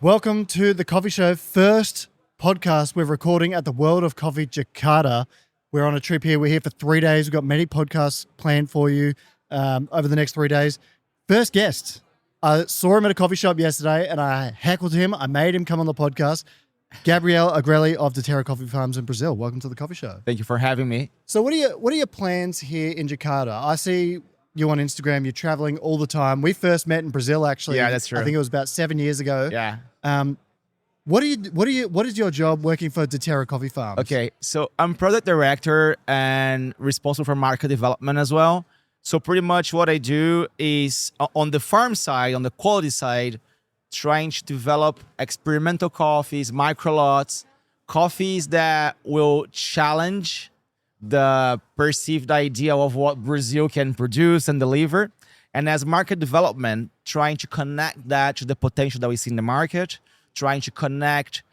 Welcome to the Coffee Show. First podcast we're recording at the World of Coffee, Jakarta. We're on a trip here. We're here for 3 days. We've got many podcasts planned for you over the next 3 days. First guest, I saw him at a coffee shop yesterday and I heckled him. I made him come on the podcast. Gabriel Agrelli of Daterra Coffee Farms in Brazil. Welcome to the Coffee Show. Thank you for having me. So what are your plans here in Jakarta? I see you on Instagram. You're traveling all the time. We first met in Brazil, actually. Yeah, that's true. I think it was about 7 years ago. Yeah. What is your job working for Daterra Coffee Farms? Okay, so I'm product director and responsible for market development as well. So pretty much what I do is on the farm side, on the quality side, trying to develop experimental coffees, micro lots, coffees that will challenge the perceived idea of what Brazil can produce and deliver. And as market development, trying to connect that to the potential that we see in the market, trying to connect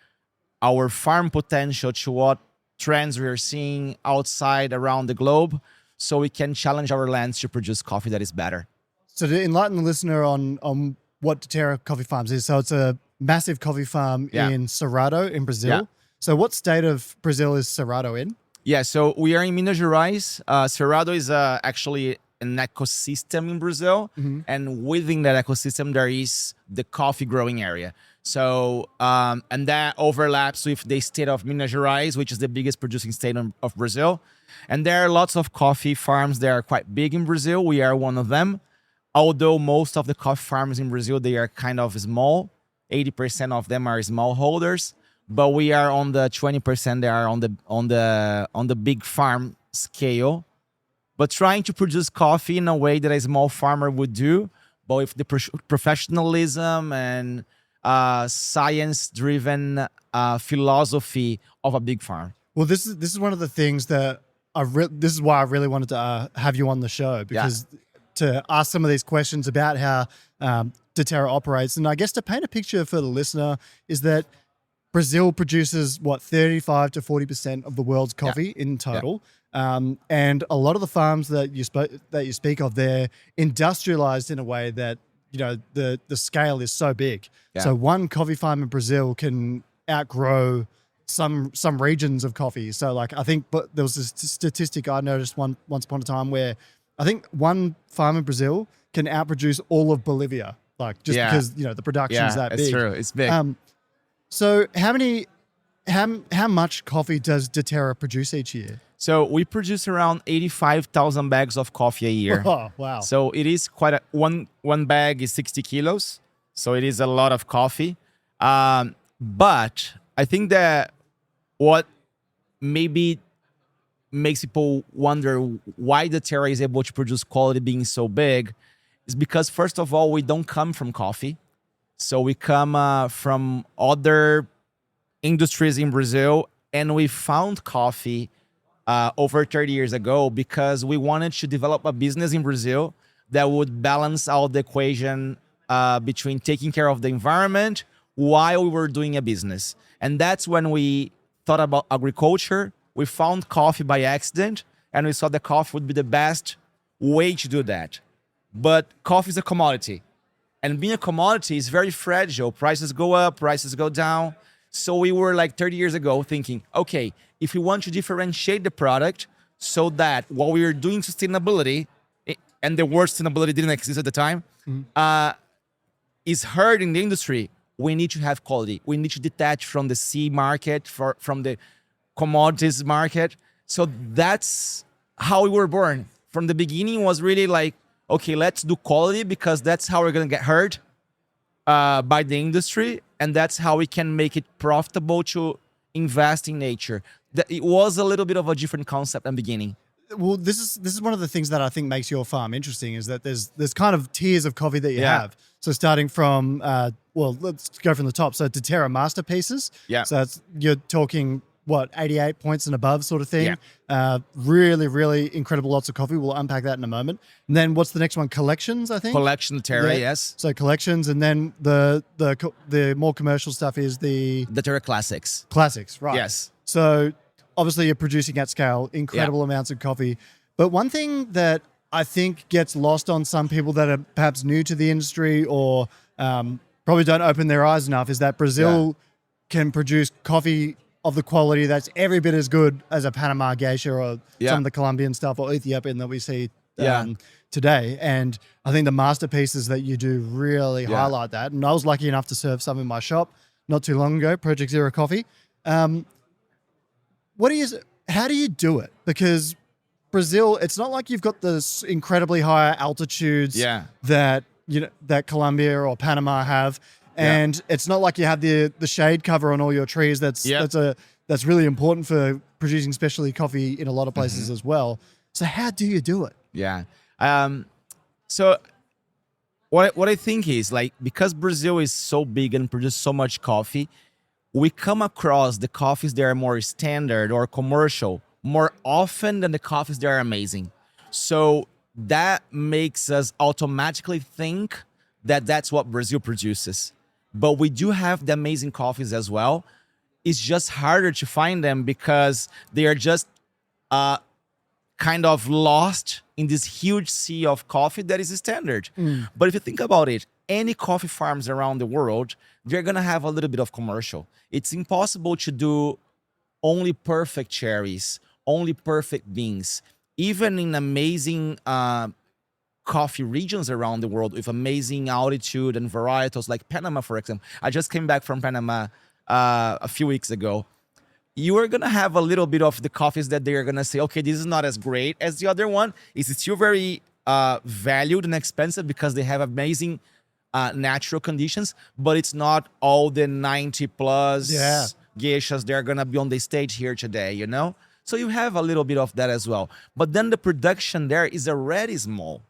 our farm potential to what trends we are seeing outside around the globe, so we can challenge our lands to produce coffee that is better. So to enlighten the listener on what Daterra Coffee Farms is, so it's a massive coffee farm in Cerrado in Brazil. Yeah. So what state of Brazil is Cerrado in? Yeah, so we are in Minas Gerais. Cerrado is actually an ecosystem in Brazil, and within that ecosystem there is the coffee growing area. So and that overlaps with the state of Minas Gerais, which is the biggest producing state of Brazil. And there are lots of coffee farms that are quite big in Brazil. We are one of them. Although most of the coffee farms in Brazil, they are kind of small. 80% of them are smallholders, but we are on the 20% that are on the big farm scale. But trying to produce coffee in a way that a small farmer would do, but with the professionalism and science-driven philosophy of a big farm. Well, this is one of the things that this is why I really wanted to have you on the show, because to ask some of these questions about how Daterra operates. And I guess to paint a picture for the listener is that Brazil produces, 35 to 40% of the world's coffee in total. And a lot of the farms that you speak of, they're industrialized in a way that, you know, the scale is so big. Yeah. So one coffee farm in Brazil can outgrow some regions of coffee. So like, I think, but there was a statistic I noticed once upon a time where I think one farm in Brazil can outproduce all of Bolivia, like just because, you know, the production's that big. It's true. It's big. So how much coffee does Daterra produce each year? So we produce around 85,000 bags of coffee a year. Oh, wow. So it is quite one bag is 60 kilos. So it is a lot of coffee. But I think that what maybe makes people wonder why Daterra is able to produce quality being so big is because, first of all, we don't come from coffee. So we come from other industries in Brazil, and we found coffee over 30 years ago because we wanted to develop a business in Brazil that would balance out the equation between taking care of the environment while we were doing a business. And that's when we thought about agriculture. We found coffee by accident, and we saw that coffee would be the best way to do that. But coffee is a commodity, and being a commodity is very fragile. Prices go up, prices go down. So we were like 30 years ago thinking, okay, if we want to differentiate the product so that while we were doing sustainability, and the word sustainability didn't exist at the time, is heard in the industry, we need to have quality. We need to detach from the C market, from the commodities market. So that's how we were born. From the beginning was really like, okay, let's do quality because that's how we're going to get heard by the industry. And that's how we can make it profitable to invest in nature. It was a little bit of a different concept in the beginning. Well, this is one of the things that I think makes your farm interesting is that there's kind of tiers of coffee that you have. So starting from, let's go from the top. So Daterra Masterpieces. Yeah. So you're talking, 88 points and above sort of thing. Yeah. Really, really incredible lots of coffee. We'll unpack that in a moment. And then what's the next one? Collections, I think? Collection Daterra, yes. So collections, and then the more commercial stuff is the Daterra Classics. Classics, right. Yes. So obviously you're producing at scale, incredible amounts of coffee. But one thing that I think gets lost on some people that are perhaps new to the industry or probably don't open their eyes enough is that Brazil can produce coffee of the quality that's every bit as good as a Panama Geisha or some of the Colombian stuff or Ethiopian that we see today. And I think the masterpieces that you do really highlight that. And I was lucky enough to serve some in my shop not too long ago, Project Zero Coffee. How do you do it? Because Brazil, it's not like you've got this incredibly high altitudes that that Colombia or Panama have. And it's not like you have the shade cover on all your trees. That's really important for producing specialty coffee in a lot of places as well. So how do you do it? Yeah. So what I think is like, because Brazil is so big and produces so much coffee, we come across the coffees that are more standard or commercial more often than the coffees that are amazing. So that makes us automatically think that that's what Brazil produces. But we do have the amazing coffees as well. It's just harder to find them because they are just kind of lost in this huge sea of coffee that is standard. But if you think about it, any coffee farms around the world, they're going to have a little bit of commercial. It's impossible to do only perfect cherries, only perfect beans. Even in amazing coffee regions around the world with amazing altitude and varietals like Panama, for example. I just came back from Panama a few weeks ago. You are going to have a little bit of the coffees that they're going to say, okay, this is not as great as the other one. It's still very valued and expensive because they have amazing natural conditions, but it's not all the 90 plus geishas that are going to be on the stage here today, you know? So you have a little bit of that as well. But then the production there is already small.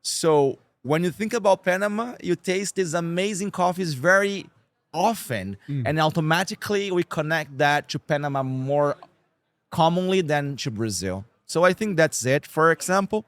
So when you think about Panama, you taste these amazing coffees very often, and automatically we connect that to Panama more commonly than to Brazil. So I think that's it, for example.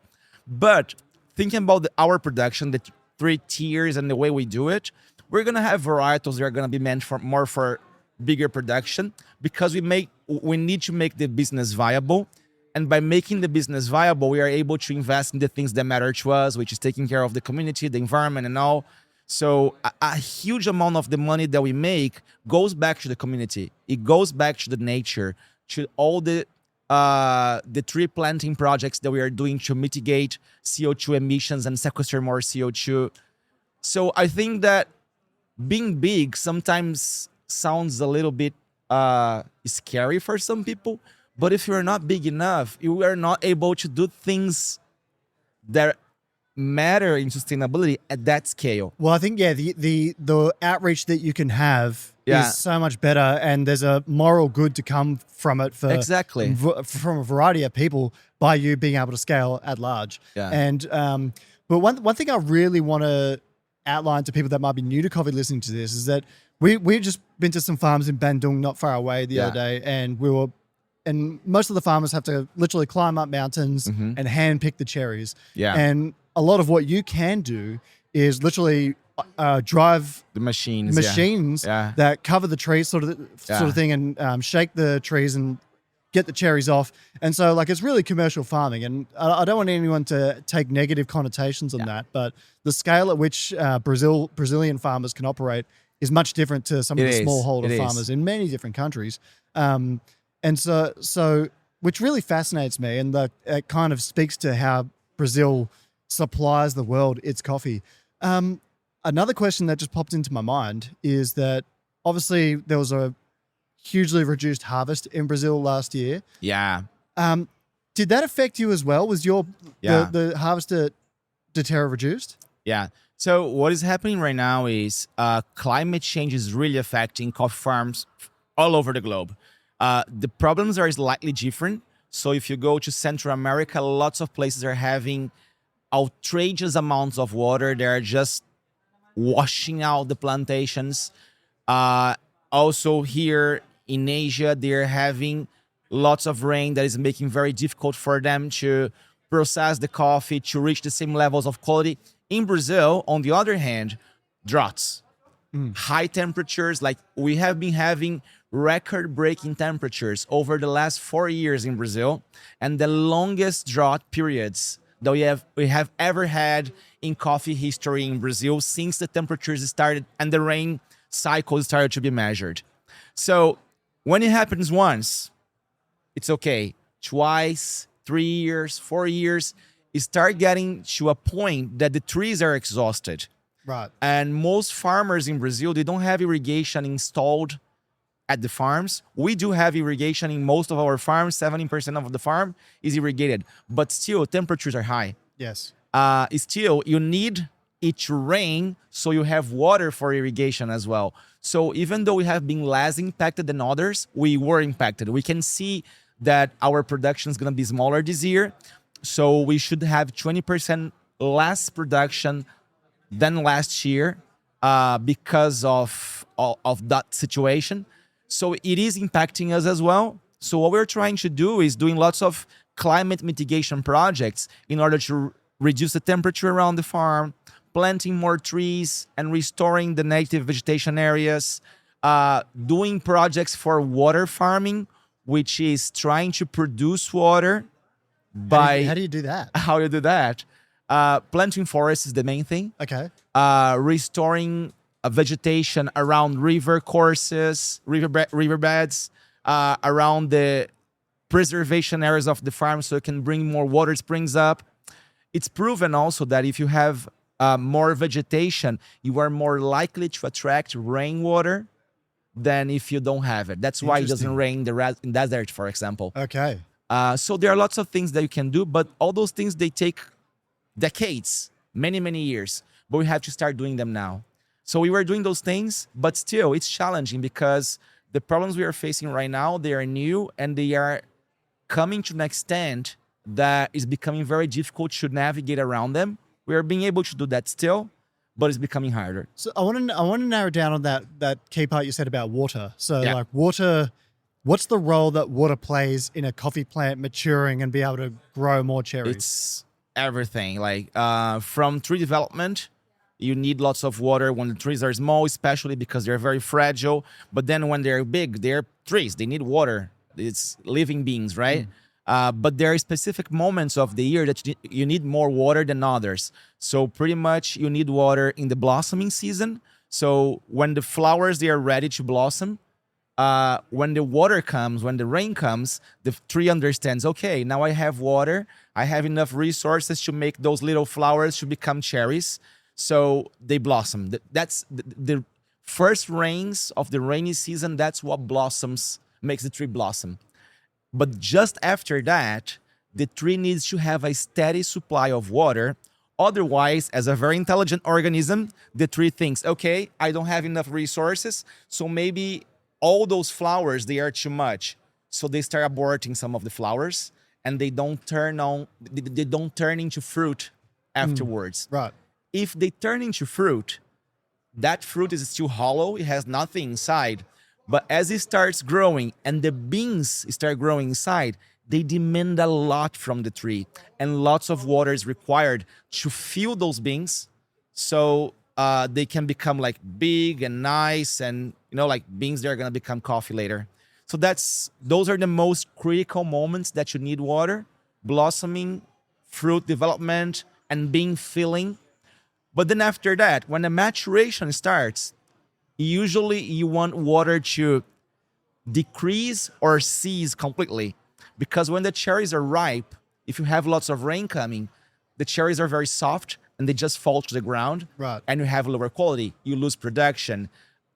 But thinking about our production, the 3 tiers and the way we do it, we're gonna have varietals that are gonna be meant for more for bigger production because we need to make the business viable. And by making the business viable, we are able to invest in the things that matter to us, which is taking care of the community, the environment, and all. So a huge amount of the money that we make goes back to the community. It goes back to the nature, to all the tree planting projects that we are doing to mitigate CO2 emissions and sequester more CO2. So I think that being big sometimes sounds a little bit scary for some people. But if you're not big enough, you are not able to do things that matter in sustainability at that scale. Well, I think, the outreach that you can have is so much better, and there's a moral good to come from it from a variety of people by you being able to scale at large. And but one thing I really want to outline to people that might be new to coffee listening to this is that we've just been to some farms in Bandung not far away the other day, and most of the farmers have to literally climb up mountains and hand pick the cherries. And a lot of what you can do is literally drive the machines that cover the trees sort of thing and shake the trees and get the cherries off. And so like it's really commercial farming. And I don't want anyone to take negative connotations on that, but the scale at which Brazilian farmers can operate is much different to some of the smallholder farmers in many different countries. And so, which really fascinates me, and it kind of speaks to how Brazil supplies the world its coffee. Another question that just popped into my mind is that obviously there was a hugely reduced harvest in Brazil last year. Did that affect you as well? Was the harvest at Daterra reduced? So what is happening right now is climate change is really affecting coffee farms all over the globe. The problems are slightly different. So if you go to Central America, lots of places are having outrageous amounts of water. They're just washing out the plantations. Also here in Asia, they're having lots of rain that is making very difficult for them to process the coffee to reach the same levels of quality. In Brazil, on the other hand, droughts, high temperatures. Like we have been having record-breaking temperatures over the last 4 years in Brazil, and the longest drought periods that we have ever had in coffee history in Brazil since the temperatures started and the rain cycles started to be measured. So when it happens once, it's okay. Twice, 3 years, 4 years, you start getting to a point that the trees are exhausted. Right. And most farmers in Brazil, they don't have irrigation installed at the farms. We do have irrigation in most of our farms. 70% of the farm is irrigated, but still temperatures are high. Yes. Still, you need it to rain so you have water for irrigation as well. So even though we have been less impacted than others, we were impacted. We can see that our production is going to be smaller this year. So we should have 20% less production than last year because of that situation. So it is impacting us as well. So what we're trying to do is doing lots of climate mitigation projects in order to reduce the temperature around the farm, planting more trees and restoring the native vegetation areas, doing projects for water farming, which is trying to produce water by... How do you do that? How do you do that? Planting forests is the main thing. Okay. Restoring vegetation around river courses, riverbeds, around the preservation areas of the farm so it can bring more water springs up. It's proven also that if you have more vegetation, you are more likely to attract rainwater than if you don't have it. That's why it doesn't rain in desert, for example. Okay. So there are lots of things that you can do, but all those things, they take decades, many, many years, but we have to start doing them now. So we were doing those things, but still it's challenging because the problems we are facing right now, they are new and they are coming to an extent that is becoming very difficult to navigate around them. We are being able to do that still, but it's becoming harder. So I want to narrow down on that key part you said about water. So Yeah. like water, what's the role that water plays in a coffee plant maturing and be able to grow more cherries? It's everything. Like from tree development, you need lots of water when the trees are small, especially because they're very fragile. But then when they're big, they're trees. They need water. It's living beings, right? But there are specific moments of the year that you need more water than others. So pretty much you need water in the blossoming season. So when the flowers, they are ready to blossom, when the water comes, when the rain comes, the tree understands, okay, now I have water. I have enough resources to make those little flowers to become cherries. So they blossom. That's the first rains of the rainy season. That's what blossoms, makes the tree blossom. But just after that, the tree needs to have a steady supply of water. Otherwise, as a very intelligent organism, the tree thinks, okay, I don't have enough resources, so maybe all those flowers, they are too much. So they start aborting some of the flowers and they don't turn into fruit afterwards. Right. If they turn into fruit, that fruit is still hollow, it has nothing inside. But as it starts growing and the beans start growing inside, they demand a lot from the tree and lots of water is required to fill those beans so they can become like big and nice and, like beans that are going to become coffee later. So those are the most critical moments that you need water: blossoming, fruit development, and bean filling. But then after that, when the maturation starts, usually you want water to decrease or cease completely. Because when the cherries are ripe, if you have lots of rain coming, the cherries are very soft and they just fall to the ground. Right. And you have lower quality. You lose production.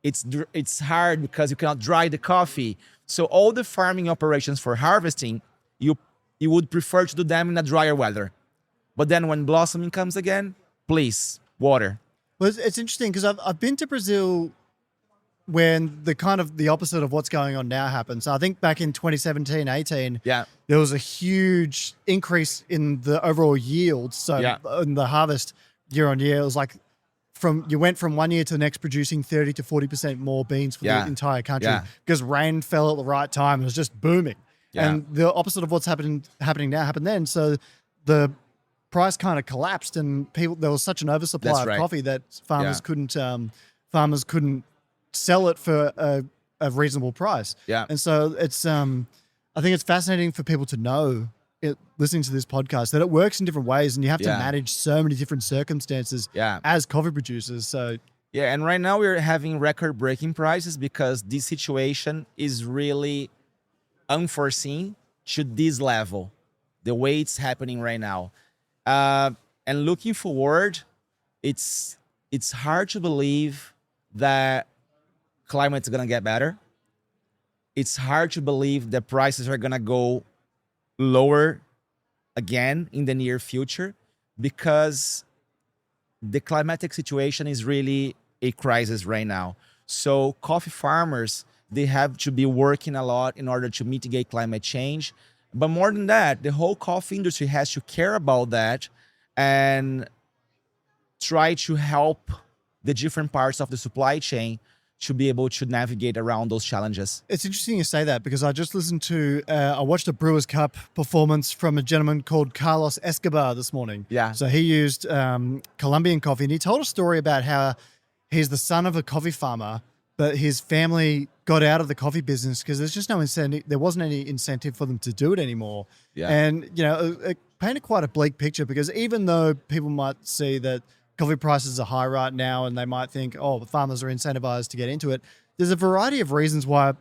It's hard because you cannot dry the coffee. So all the farming operations for harvesting, you would prefer to do them in a drier weather. But then when blossoming comes again, please, water. Well, it's interesting because I've been to Brazil when the opposite of what's going on now happened. So I think back in 2017, 18, Yeah. there was a huge increase in the overall yield. So in the harvest year on year, it was like you went from one year to the next producing 30 to 40% more beans for the entire country because rain fell at the right time. It was just booming. Yeah. And the opposite of what's happening now happened then. So the price kind of collapsed and there was such an oversupply of coffee that farmers couldn't sell it for a reasonable price. Yeah. And so it's I think it's fascinating for people to know listening to this podcast that it works in different ways, and you have to manage so many different circumstances as coffee producers. So yeah, and right now we're having record-breaking prices because this situation is really unforeseen to this level, the way it's happening right now. And looking forward, it's hard to believe that climate's gonna get better. It's hard to believe that prices are gonna go lower again in the near future because the climatic situation is really a crisis right now. So coffee farmers, they have to be working a lot in order to mitigate climate change. But more than that, the whole coffee industry has to care about that and try to help the different parts of the supply chain to be able to navigate around those challenges. It's interesting you say that because I just listened to, I watched a Brewers Cup performance from a gentleman called Carlos Escobar this morning. Yeah. So he used Colombian coffee, and he told a story about how he's the son of a coffee farmer, but his family got out of the coffee business because there's just no incentive. There wasn't any incentive for them to do it anymore. Yeah. And, you know, it painted quite a bleak picture because even though people might see that coffee prices are high right now and they might think, oh, the farmers are incentivized to get into it, there's a variety of reasons why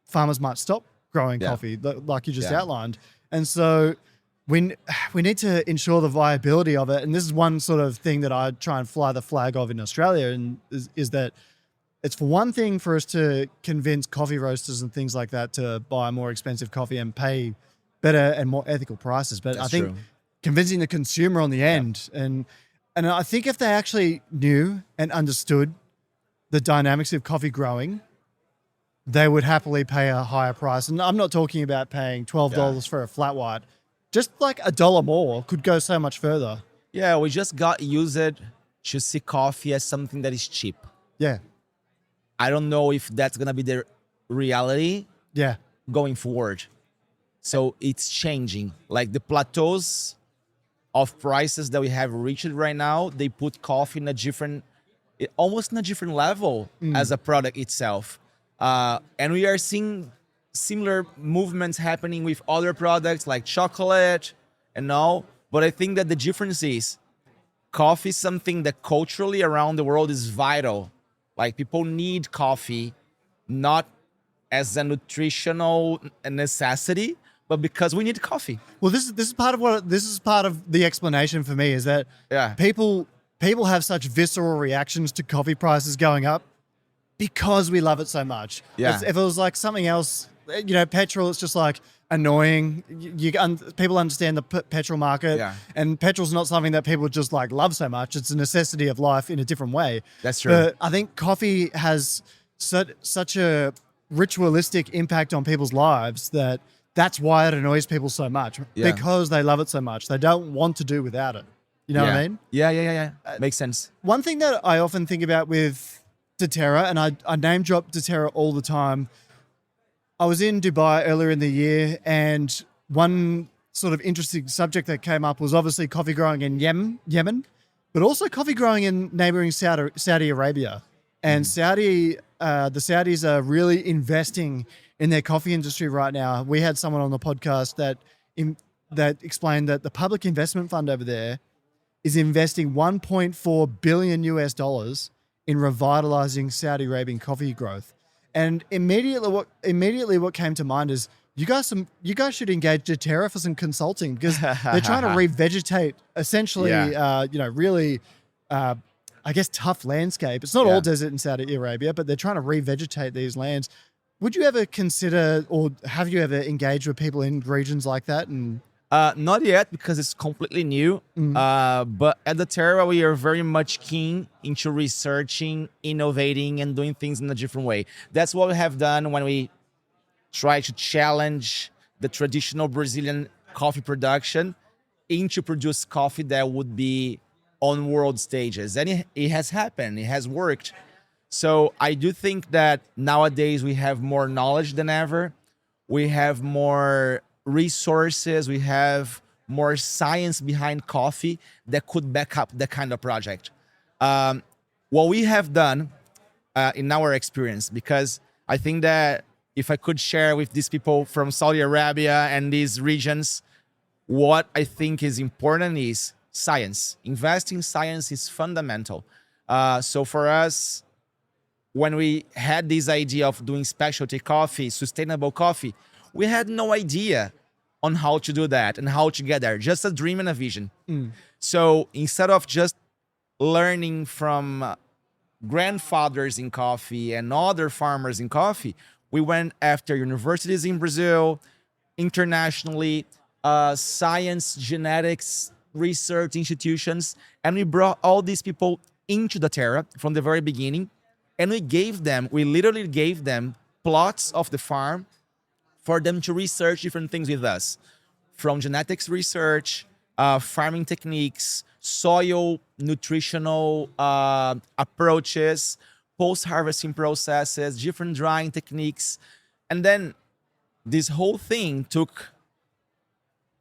farmers might stop growing coffee, like you just outlined. And so we need to ensure the viability of it. And this is one sort of thing that I try and fly the flag of in Australia, and is that it's for one thing for us to convince coffee roasters and things like that to buy more expensive coffee and pay better and more ethical prices. But I think convincing the consumer on the end, and I think if they actually knew and understood the dynamics of coffee growing, they would happily pay a higher price. And I'm not talking about paying $12 for a flat white. Just like $1 more could go so much further. Yeah, we just got used to see coffee as something that is cheap. Yeah. I don't know if that's going to be the reality going forward. So it's changing. Like the plateaus of prices that we have reached right now, they put coffee in a different, almost in a different level as a product itself. And we are seeing similar movements happening with other products like chocolate and all. But I think that the difference is coffee is something that culturally around the world is vital. Like people need coffee, not as a nutritional necessity, but because we need coffee. Well, this is part of the explanation for me is that people have such visceral reactions to coffee prices going up because we love it so much. Yeah. If it was like something else, you know, petrol, it's just like annoying. People understand the petrol market, and petrol's not something that people just like love so much. It's a necessity of life in a different way. That's true. But I think coffee has such a ritualistic impact on people's lives that's why it annoys people so much, because they love it so much. They don't want to do without it. You know what I mean? Yeah. Makes sense. One thing that I often think about with Daterra, and I name drop Daterra all the time. I was in Dubai earlier in the year, and one sort of interesting subject that came up was obviously coffee growing in Yemen, but also coffee growing in neighboring Saudi Arabia. And the Saudis are really investing in their coffee industry right now. We had someone on the podcast that explained that the public investment fund over there is investing $1.4 billion in revitalizing Saudi Arabian coffee growth. And immediately what came to mind is you guys should engage Daterra for some consulting, because they're trying to revegetate essentially, really, I guess, tough landscape. It's not all desert in Saudi Arabia, but they're trying to revegetate these lands. Would you ever consider, or have you ever engaged with people in regions like that? And not yet, because it's completely new. But at Daterra, we are very much keen into researching, innovating, and doing things in a different way. That's what we have done when we try to challenge the traditional Brazilian coffee production into produce coffee that would be on world stages. And it has happened. It has worked. So I do think that nowadays we have more knowledge than ever. We have more resources. We have more science behind coffee that could back up that kind of project. What we have done in our experience, because I think that if I could share with these people from Saudi Arabia and these regions, what I think is important is science. Investing in science is fundamental. So for us, when we had this idea of doing specialty coffee, sustainable coffee, we had no idea on how to do that and how to get there, just a dream and a vision. So instead of just learning from grandfathers in coffee and other farmers in coffee, we went after universities in Brazil, internationally, science, genetics, research institutions, and we brought all these people into Daterra from the very beginning. And we literally gave them plots of the farm for them to research different things with us, from genetics research, farming techniques, soil nutritional approaches, post-harvesting processes, different drying techniques. And then this whole thing took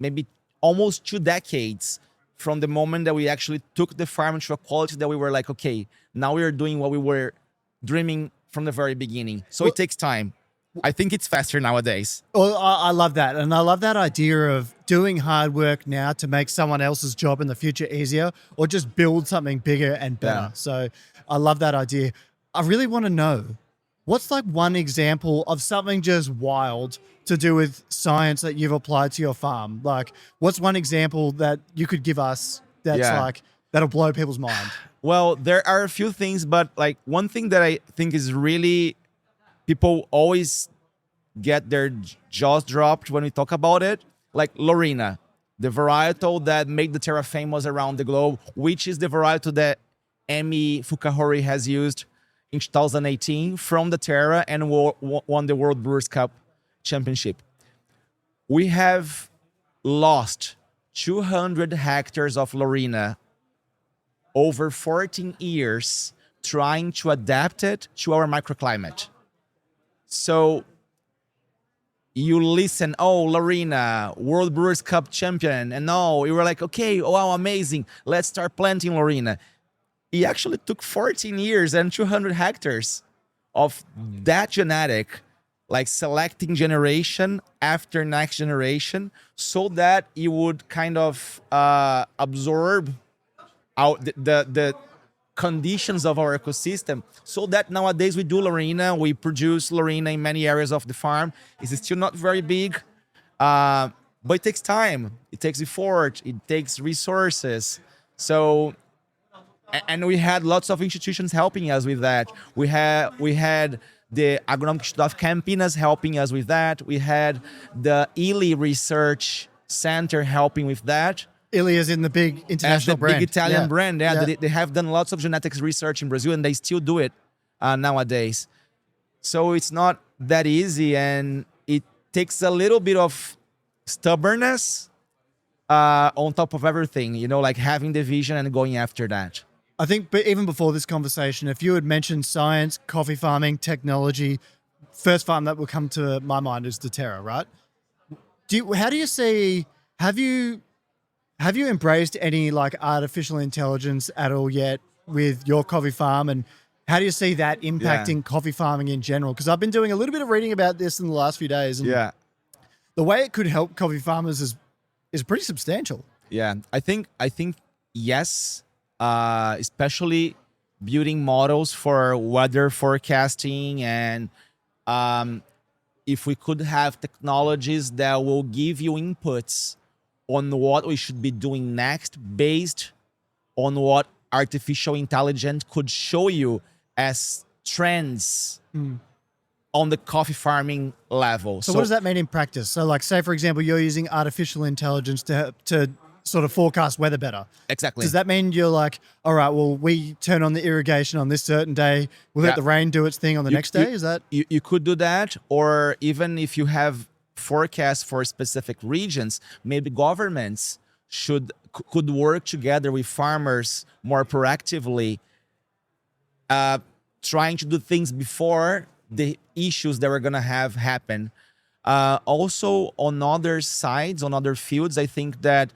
maybe almost 2 decades from the moment that we actually took the farm to a quality that we were like, okay, now we are doing what we were dreaming from the very beginning. So it takes time. I think it's faster nowadays. Well, I love that. And I love that idea of doing hard work now to make someone else's job in the future easier, or just build something bigger and better. Yeah. So I love that idea. I really want to know, what's like one example of something just wild to do with science that you've applied to your farm? Like, what's one example that you could give us that's like, that'll blow people's mind? Well, there are a few things, but like one thing that I think is really, people always get their jaws dropped when we talk about it, like Lorena, the varietal that made the Daterra famous around the globe, which is the varietal that Emi Fukuhori has used in 2018 from the Daterra and won the World Brewers Cup Championship. We have lost 200 hectares of Lorena over 14 years trying to adapt it to our microclimate. So you listen, oh, Lorena, World Brewers Cup champion, and no, you were like, okay, oh, wow, amazing, let's start planting Lorena. It actually took 14 years and 200 hectares of that genetic, like selecting generation after next generation, so that it would kind of absorb out the conditions of our ecosystem, so that nowadays we do Lorena, we produce Lorena in many areas of the farm. It's still not very big, but it takes time, it takes effort, it takes resources. So, and we had lots of institutions helping us with that. We had the Agronomic Institute of Campinas helping us with that. We had the Ely Research Center helping with that. Ely is in the big international brand. Big Italian brand. Yeah. They have done lots of genetics research in Brazil, and they still do it nowadays. So it's not that easy, and it takes a little bit of stubbornness on top of everything, you know, like having the vision and going after that. I think, but even before this conversation, if you had mentioned science, coffee farming, technology, first farm that would come to my mind is Daterra, right? How do you see, have you embraced any like artificial intelligence at all yet with your coffee farm, and how do you see that impacting coffee farming in general? Because I've been doing a little bit of reading about this in the last few days, and the way it could help coffee farmers is pretty substantial. Yeah, I think yes, especially building models for weather forecasting, and if we could have technologies that will give you inputs on what we should be doing next based on what artificial intelligence could show you as trends on the coffee farming level. So what does that mean in practice? So like, say for example, you're using artificial intelligence to sort of forecast weather better. Exactly. Does that mean you're like, all right, well, we turn on the irrigation on this certain day, we'll let the rain do its thing on the next day? Is that? You could do that, or even if you have forecasts for specific regions, maybe governments could work together with farmers more proactively, trying to do things before the issues that we're going to have happen. Also, on other sides, on other fields, I think that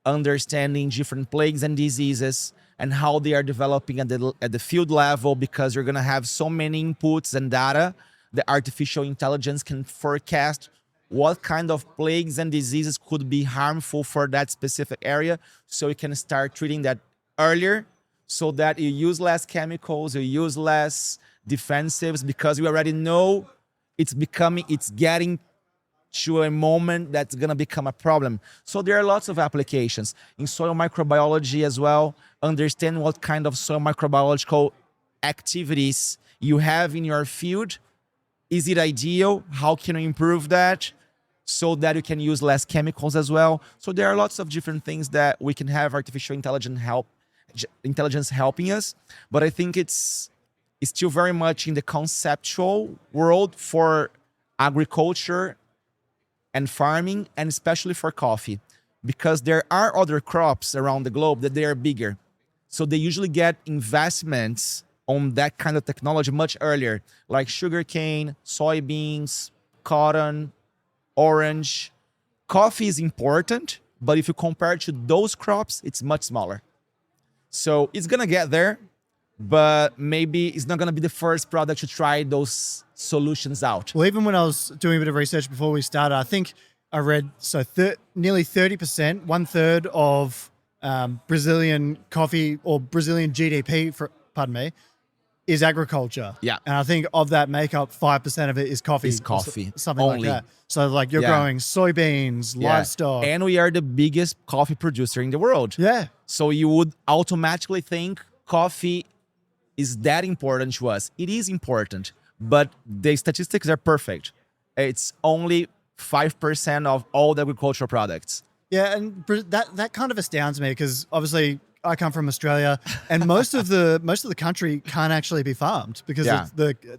understanding different plagues and diseases and how they are developing at the field level, because you're going to have so many inputs and data, the artificial intelligence can forecast what kind of plagues and diseases could be harmful for that specific area, so you can start treating that earlier, so that you use less chemicals, you use less defensives, because we already know it's getting to a moment that's going to become a problem. So there are lots of applications in soil microbiology as well. Understand what kind of soil microbiological activities you have in your field. Is it ideal? How can you improve that so that you can use less chemicals as well? So there are lots of different things that we can have artificial intelligence helping us. But I think it's still very much in the conceptual world for agriculture and farming, and especially for coffee, because there are other crops around the globe that they are bigger. So they usually get investments on that kind of technology much earlier, like sugarcane, soybeans, cotton, orange. Coffee is important, but if you compare to those crops, it's much smaller. So it's gonna get there, but maybe it's not gonna be the first product to try those solutions out. Well, even when I was doing a bit of research before we started, I think I read nearly 30%, 1/3 of Brazilian coffee or Brazilian GDP, pardon me, is agriculture. Yeah. And I think of that makeup, 5% of it is coffee. Is coffee. Something Only. like that. So like you're Yeah. growing soybeans, livestock. And we are the biggest coffee producer in the world. Yeah. So you would automatically think coffee is that important to us. It is important, but the statistics are perfect. It's only 5% of all the agricultural products. Yeah, and that kind of astounds me because obviously I come from Australia, and most of the country can't actually be farmed because Yeah. of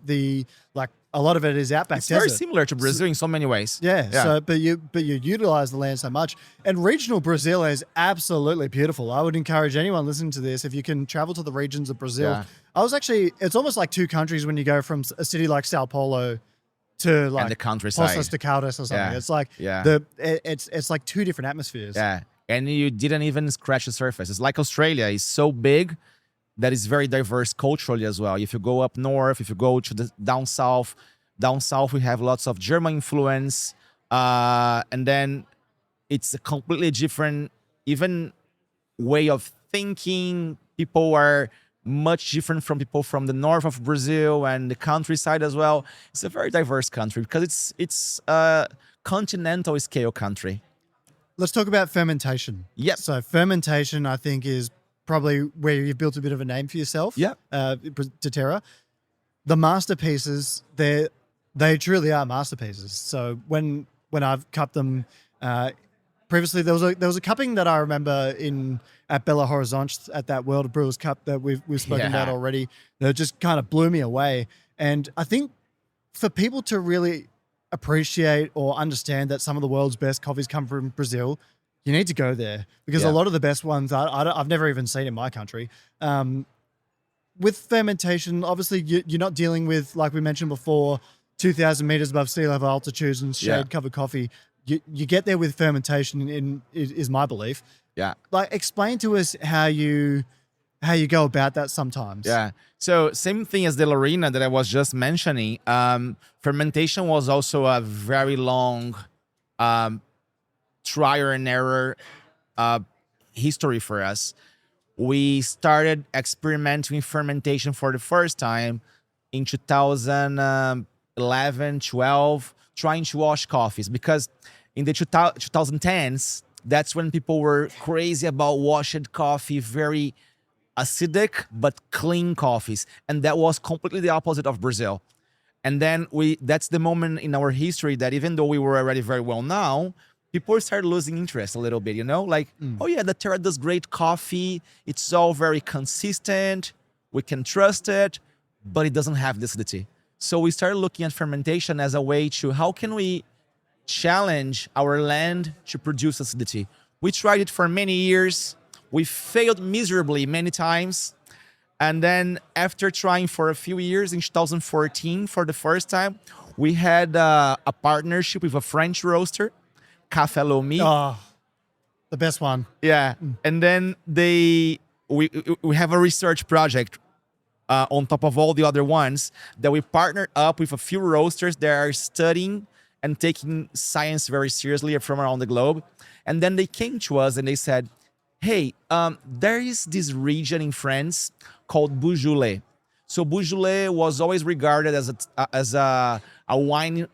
the like a lot of it is outback It's desert. very similar to Brazil in so many ways. Yeah. So, but you utilize the land so much, and regional Brazil is absolutely beautiful. I would encourage anyone listening to this, if you can travel to the regions of Brazil. Yeah. It's almost like two countries when you go from a city like Sao Paulo to like the countryside. Poços de Caldas or something. Yeah. It's like Yeah. it's like two different atmospheres. Yeah. And you didn't even scratch the surface. It's like Australia is so big that it's very diverse culturally as well. If you go up north, if you go to the down south we have lots of German influence. And then it's a completely different even way of thinking. People are much different from people from the north of Brazil and the countryside as well. It's a very diverse country because it's a continental scale country. Let's talk about fermentation. Yep. So fermentation, I think, is probably where you've built a bit of a name for yourself. Yeah. Daterra. The masterpieces, they truly are masterpieces. So when I've cupped them previously, there was a cupping that I remember at Belo Horizonte at that World of Brewers Cup that we've spoken about already. That just kind of blew me away. And I think for people to really appreciate or understand that some of the world's best coffees come from Brazil, you need to go there because a lot of the best ones I've never even seen in my country. With fermentation, obviously you're not dealing with, like we mentioned before, 2,000 meters above sea level altitudes and shade covered coffee. You get there with fermentation is my belief. Yeah. Like explain to us how you go about that sometimes. Yeah. So same thing as the Lorena that I was just mentioning. Fermentation was also a very long trial and error history for us. We started experimenting with fermentation for the first time in 2011, 12, trying to wash coffees because in the 2010s, that's when people were crazy about washed coffee, very acidic but clean coffees, and that was completely the opposite of Brazil. And then that's the moment in our history that even though we were already very well known, people started losing interest a little bit, like, oh yeah, Daterra does great coffee, it's all very consistent, we can trust it, but it doesn't have the acidity. So we started looking at fermentation as a way to, how can we challenge our land to produce acidity? We tried it for many years. We failed miserably many times. And then after trying for a few years in 2014, for the first time, we had a partnership with a French roaster, Café Lomi. Oh, the best one. Yeah. And then we have a research project on top of all the other ones that we partnered up with a few roasters that are studying and taking science very seriously from around the globe. And then they came to us and they said, hey, there is this region in France called Beaujolais. So Beaujolais was always regarded as a wine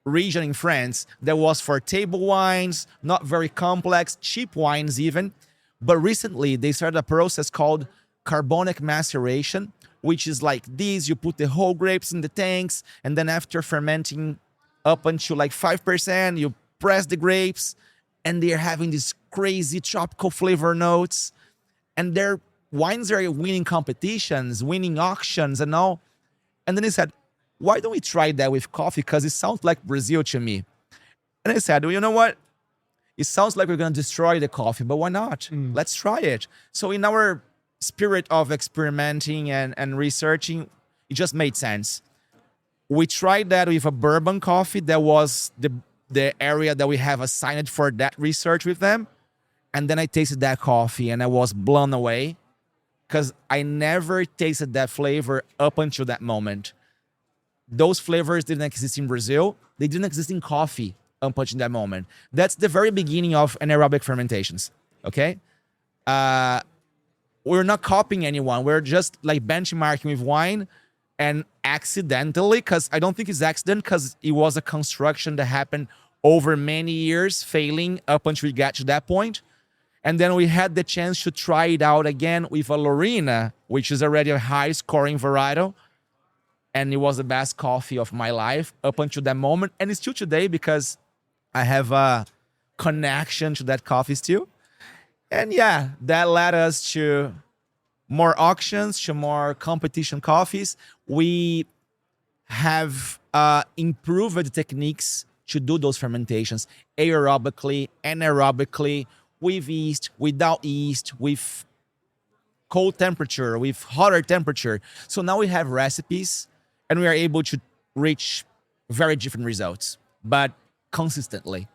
region in France that was for table wines, not very complex, cheap wines even. But recently they started a process called carbonic maceration, which is like this. You put the whole grapes in the tanks, and then after fermenting up until like 5%, you press the grapes, and they're having these crazy tropical flavor notes. And their wines are winning competitions, winning auctions and all. And then he said, why don't we try that with coffee? Because it sounds like Brazil to me. And I said, well, you know what? It sounds like we're going to destroy the coffee, but why not? Let's try it. So in our spirit of experimenting and researching, it just made sense. We tried that with a bourbon coffee. That was the area that we have assigned for that research with them. And then I tasted that coffee and I was blown away because I never tasted that flavor up until that moment. Those flavors didn't exist in Brazil. They didn't exist in coffee up until that moment. That's the very beginning of anaerobic fermentations, okay? We're not copying anyone. We're just like benchmarking with wine, and accidentally, because I don't think it's accident, because it was a construction that happened over many years, failing up until we got to that point. And then we had the chance to try it out again with a Lorena, which is already a high-scoring varietal. And it was the best coffee of my life up until that moment. And it's still today because I have a connection to that coffee still. And yeah, that led us to more auctions, to more competition coffees. We have improved the techniques to do those fermentations aerobically, anaerobically, with yeast, without yeast, with cold temperature, with hotter temperature. So now we have recipes and we are able to reach very different results, but consistently.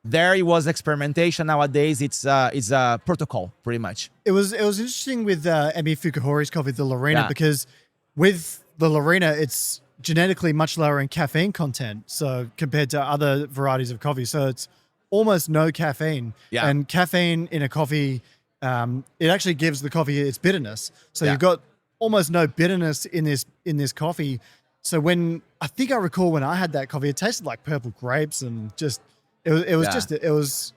There it was experimentation. Nowadays, it's a protocol, pretty much. It was interesting with Emi Fukuhori's coffee, the Lorena, because with the Lorena, it's genetically much lower in caffeine content, so compared to other varieties of coffee. So it's almost no caffeine. Yeah. And caffeine in a coffee, it actually gives the coffee its bitterness. So you've got almost no bitterness in this coffee. So when I think I recall when I had that coffee, it tasted like purple grapes and just it was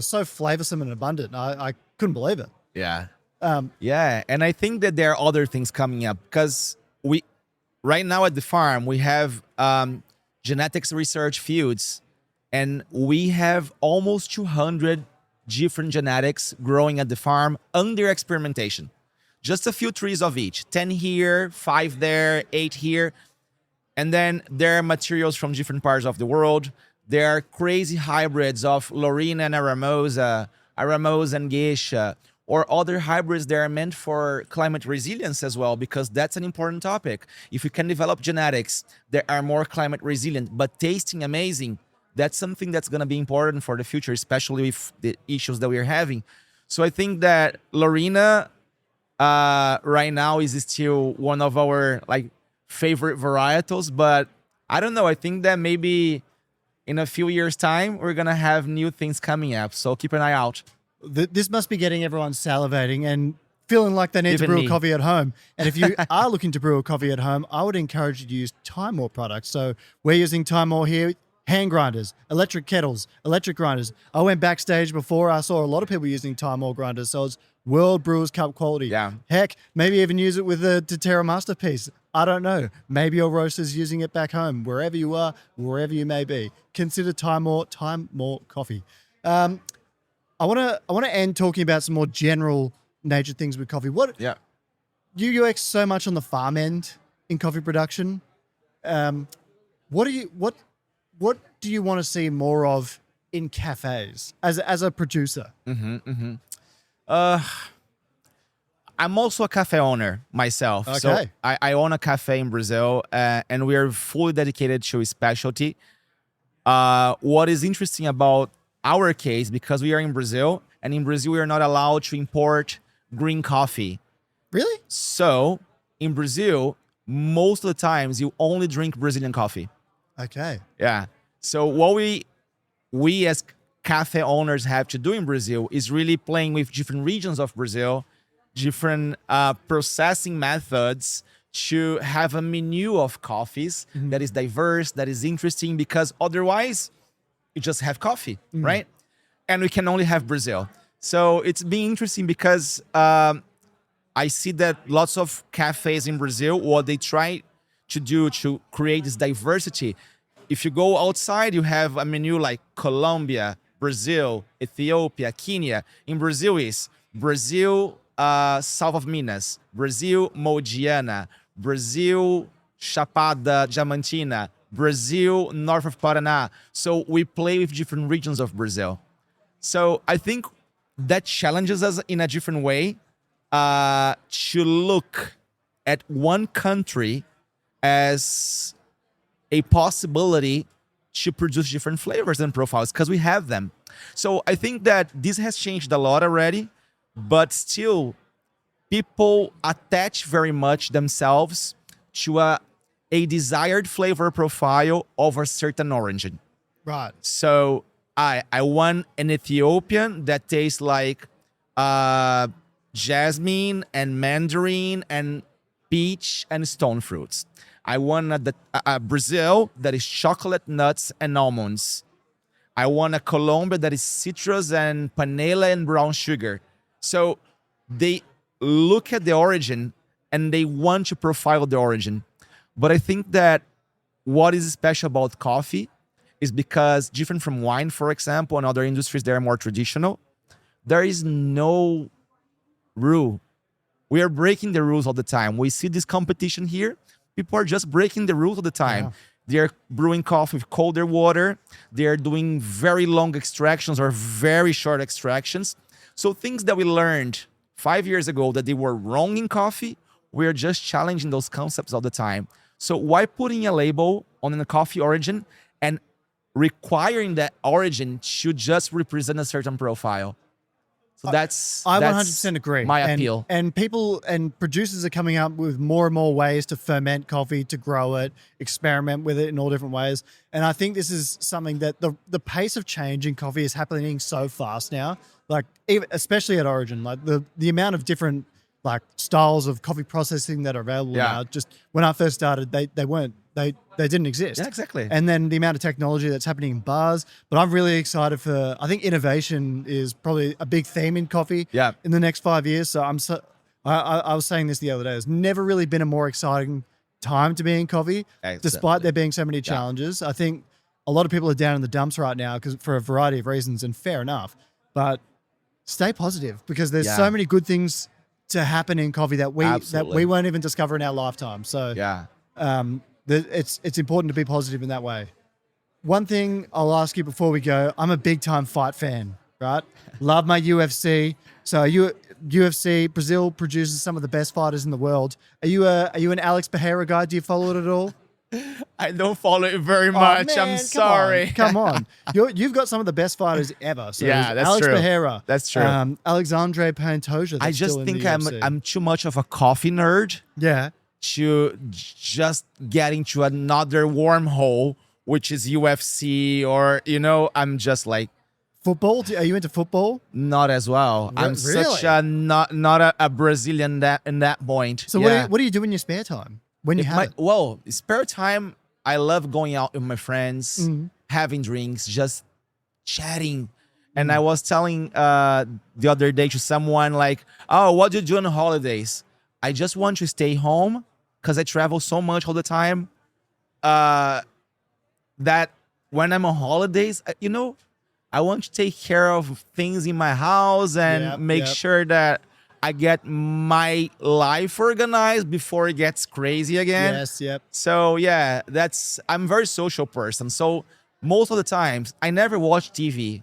so flavorsome and abundant. I couldn't believe it. Yeah. And I think that there are other things coming up because right now at the farm we have genetics research fields, and we have almost 200 different genetics growing at the farm under experimentation. Just a few trees of each, 10 here, 5 there, 8 here. And then there are materials from different parts of the world. There are crazy hybrids of Lorena and Aramosa and Geisha, or other hybrids that are meant for climate resilience as well, because that's an important topic. If you can develop genetics that are more climate resilient, but tasting amazing, that's something that's going to be important for the future, especially with the issues that we're having. So I think that Lorena right now is still one of our favorite varietals, but I don't know. I think that maybe in a few years' time, we're going to have new things coming up. So keep an eye out. This must be getting everyone salivating and feeling like they need to brew a coffee at home. And if you are looking to brew a coffee at home, I would encourage you to use Timor products. So we're using Timor here. Hand grinders, electric kettles, electric grinders. I went backstage before. I saw a lot of people using Timor grinders. So it's World Brewers Cup quality. Yeah. Heck, maybe even use it with a Daterra Masterpiece. I don't know. Maybe your roaster's using it back home. Wherever you are, wherever you may be. Consider Timor coffee. I want to end talking about some more general nature things with coffee. You UX so much on the farm end in coffee production. What do you want to see more of in cafes as a producer? I'm also a cafe owner myself. Okay. So I own a cafe in Brazil, and we are fully dedicated to specialty. What is interesting about our case, because we are in Brazil, and in Brazil we are not allowed to import green coffee. Really? So in Brazil, most of the times you only drink Brazilian coffee. Okay. Yeah. So what we as cafe owners have to do in Brazil is really playing with different regions of Brazil, different processing methods to have a menu of coffees that is diverse, that is interesting, because otherwise you just have coffee, right? And we can only have Brazil. So it's been interesting because I see that lots of cafes in Brazil, what they try to do to create this diversity. If you go outside, you have a menu like Colombia, Brazil, Ethiopia, Kenya. In Brazil is Brazil, south of Minas, Brazil, Modiana, Brazil, Chapada Diamantina, Brazil, north of Paraná. So we play with different regions of Brazil. So I think that challenges us in a different way to look at one country as a possibility to produce different flavors and profiles because we have them. So I think that this has changed a lot already, but still people attach very much themselves to a desired flavor profile of a certain origin. Right. So I want an Ethiopian that tastes like jasmine and mandarin and peach and stone fruits. I want a Brazil that is chocolate, nuts, and almonds. I want a Colombia that is citrus and panela and brown sugar. So they look at the origin and they want to profile the origin. But I think that what is special about coffee is because different from wine, for example, and other industries that are more traditional, there is no rule. We are breaking the rules all the time. We see this competition here. People are just breaking the rules all the time. Yeah. They're brewing coffee with colder water. They're doing very long extractions or very short extractions. So things that we learned 5 years ago that they were wrong in coffee, we're just challenging those concepts all the time. So why putting a label on a coffee origin and requiring that origin should just represent a certain profile? So I 100% agree. My appeal. And people and producers are coming up with more and more ways to ferment coffee, to grow it, experiment with it in all different ways. And I think this is something that the pace of change in coffee is happening so fast now. Like especially at origin, like the amount of different like styles of coffee processing that are available now. Just when I first started, they didn't exist. Yeah, exactly. And then the amount of technology that's happening in bars. But I'm really excited I think innovation is probably a big theme in coffee in the next 5 years. So I was saying this the other day. There's never really been a more exciting time to be in coffee, despite there being so many challenges. I think a lot of people are down in the dumps right now for a variety of reasons, and fair enough. But stay positive because there's so many good things to happen in coffee that we won't even discover in our lifetime. So it's important to be positive in that way. One thing I'll ask you before we go, I'm a big time fight fan, right? Love my UFC. So UFC, Brazil produces some of the best fighters in the world. Are you an Alex Pereira guy? Do you follow it at all? I don't follow it very much. Man, I'm sorry. Come on. You've got some of the best fighters ever. So that's Alex true. Pereira. That's true. Alexandre Pantoja. I just think I'm too much of a coffee nerd. Yeah. To just get into another wormhole, which is UFC, or I'm just like football. Are you into football? Not as well. I'm really? such a not a Brazilian in that point. So what do you do in your spare time when you have it? Well, spare time, I love going out with my friends, having drinks, just chatting. And I was telling the other day to someone like, "Oh, what do you do on holidays?" I just want to stay home because I travel so much all the time that when I'm on holidays, I want to take care of things in my house and make sure that I get my life organized before it gets crazy again. Yes, yep. So I'm a very social person. So most of the times I never watch TV,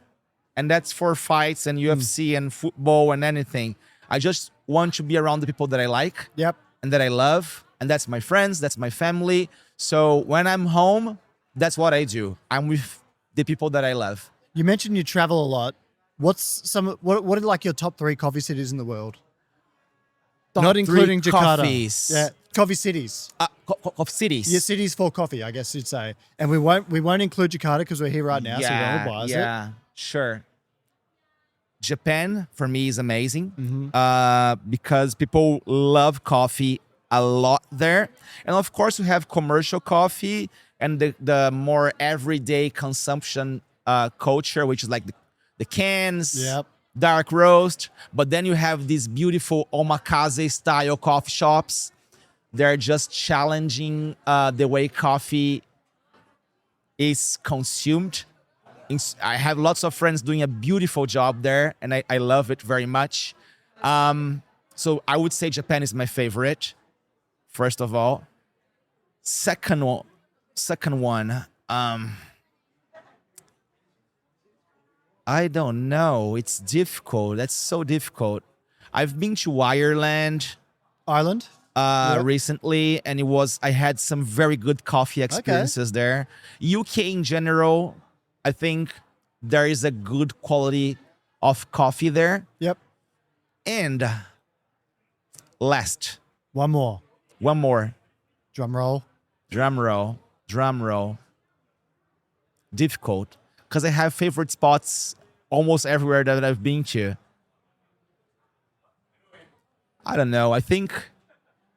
and that's for fights and UFC and football and anything. I just want to be around the people that I like and that I love. And that's my friends, that's my family. So when I'm home, that's what I do. I'm with the people that I love. You mentioned you travel a lot. What are like your top 3 coffee cities in the world? top Not including three Jakarta. coffees. Yeah, coffee cities. Of cities. Yeah, cities for coffee, I guess you'd say. And we won't include Jakarta because we're here right now, so we don't want to bias it. Yeah, sure. Japan for me is amazing because people love coffee a lot there, and of course we have commercial coffee and the more everyday consumption culture, which is like the cans, Yep. dark roast. But then you have these beautiful omakase style coffee shops. They're just challenging the way coffee is consumed. I have lots of friends doing a beautiful job there, and I love it very much. So I would say Japan is my favorite, first of all. Second one, I don't know. It's difficult. That's so difficult. I've been to Ireland Ireland? recently, and I had some very good coffee experiences there. UK in general, I think there is a good quality of coffee there. Yep. And last, One more. drum roll. Difficult, because I have favorite spots almost everywhere that I've been to. I don't know. I think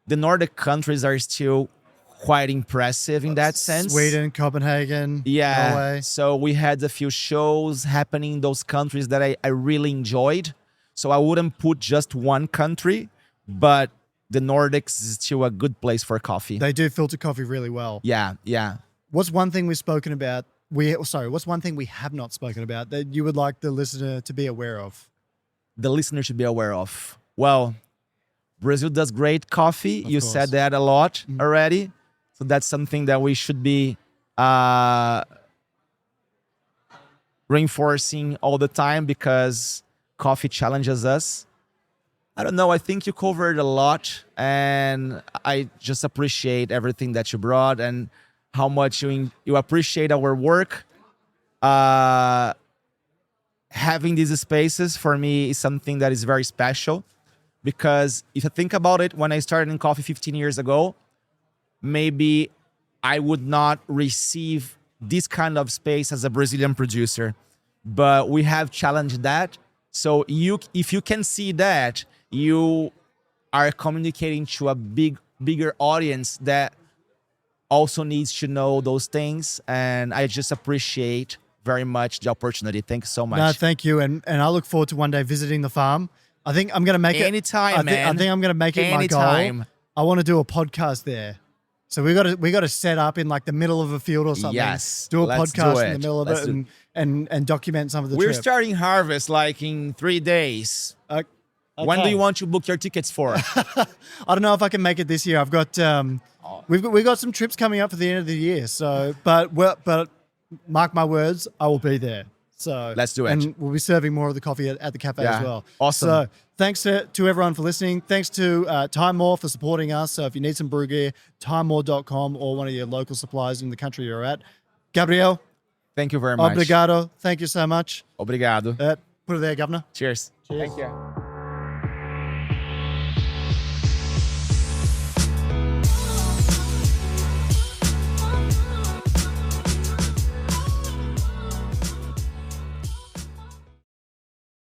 the Nordic countries are still quite impressive in that sense. Sweden, Copenhagen, Yeah. Norway. So we had a few shows happening in those countries that I really enjoyed. So I wouldn't put just one country, but the Nordics is still a good place for coffee. They do filter coffee really well. Yeah. What's one thing we've spoken about? What's one thing we have not spoken about that you would like the listener to be aware of? The listener should be aware of. Well, Brazil does great coffee. You course. said that a lot already. So that's something that we should be reinforcing all the time, because coffee challenges us. I don't know. I think you covered a lot, and I just appreciate everything that you brought and how much you appreciate our work. Having these spaces for me is something that is very special, because if you think about it, when I started in coffee 15 years ago, maybe I would not receive this kind of space as a Brazilian producer, but we have challenged that. So if you can see that, you are communicating to a bigger audience that also needs to know those things. And I just appreciate very much the opportunity. Thank you so much. No, thank you. And I look forward to one day visiting the farm. I think I'm going to make Anytime, man. I think I'm going to make it Anytime. my goal. I want to do a podcast there. So we got to set up in like the middle of a field or something. Yes, Do a let's podcast do in the it. middle of Let's it and document some of the We're trip. starting harvest like in 3 days. When do Okay. you want to book your tickets for? I don't know if I can make it this year. I've got we've got some trips coming up for the end of the year. So, but mark my words, I will be there. So Let's do it. And we'll be serving more of the coffee at the cafe Yeah. as well. Awesome. So thanks to everyone for listening. Thanks to Time More for supporting us. So if you need some brew gear, timemore.com or one of your local suppliers in the country you're at. Gabriel, Thank you very much. obrigado. Thank you so much. Obrigado. Put it there, Governor. Cheers. Cheers. Thank you.